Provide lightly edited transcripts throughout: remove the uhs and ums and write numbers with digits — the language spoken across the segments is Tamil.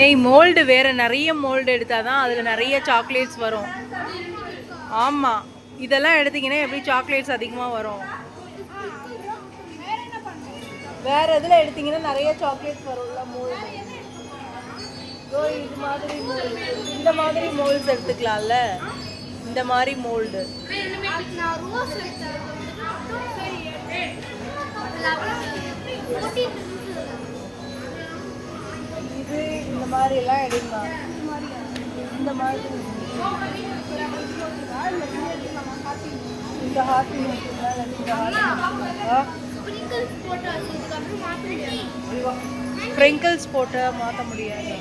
ஏய் மோல்டு வேறு நிறைய மோல்டு எடுத்தால் தான் அதில் நிறைய சாக்லேட்ஸ் வரும். ஆமாம், இதெல்லாம் எடுத்திங்கன்னா எப்படி சாக்லேட்ஸ் அதிகமாக வரும். வேறு இதில் எடுத்திங்கன்னா நிறைய சாக்லேட்ஸ் வரும்ல மோல்டு. இது மாதிரி மோல்டு, இந்த மாதிரி மோல்ட்ஸ் எடுத்துக்கலாம்ல. இந்த மாதிரி மோல்டு இது இந்த மாதிரி எல்லாம் எடுக்கலாம். இந்த மாதிரி இந்த ஹார்ட் ஸ்ப்ரிங்கிள்ஸ் போட்டு மாற்ற முடியாது.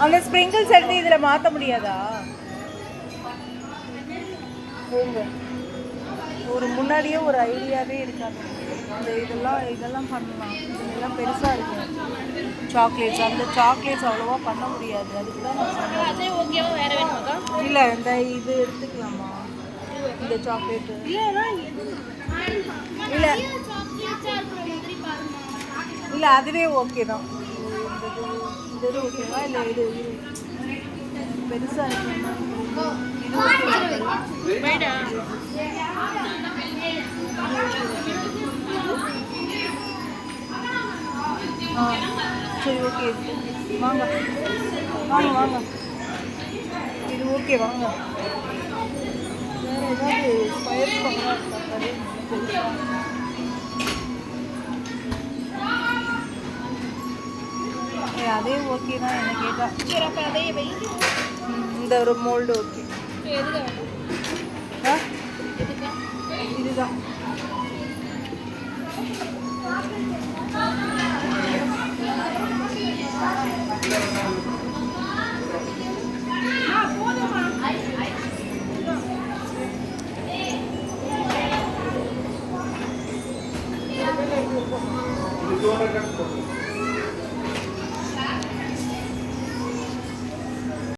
அந்த ஸ்ப்ரிங்கிள்ஸ் எடுத்து இதில் மாற்ற முடியாதா? ஒரு முன்னாடியே ஒரு ஐடியாவே இருக்காது. அந்த இதெல்லாம் பண்ணலாம். இதெல்லாம் பெருசாக இருக்கும் சாக்லேட்ஸ். அந்த சாக்லேட்ஸ் அவ்வளோவா பண்ண முடியாது. அதுக்கு தான் நான் சொன்னேன். இல்லை, இந்த இது எடுத்துக்கலாமா இந்த சாக்லேட்டு? இல்லை இல்லை, அதுவே ஓகே தான். இந்த இது ஓகேவா? இல்லை இது பெருசாக இருக்குமா? சரி, ஓகே, வாங்க வாங்க வாங்க. இது ஓகே, வாங்க. வேறு ஏதாவது ஸ்கொயர் பண்ணலாம். அதே ஓகே தான் என்ன கேட்டால். சரி, அப்போ அதே வை. இந்த ஒரு மோல்டு ஓகே. இதுதான். இது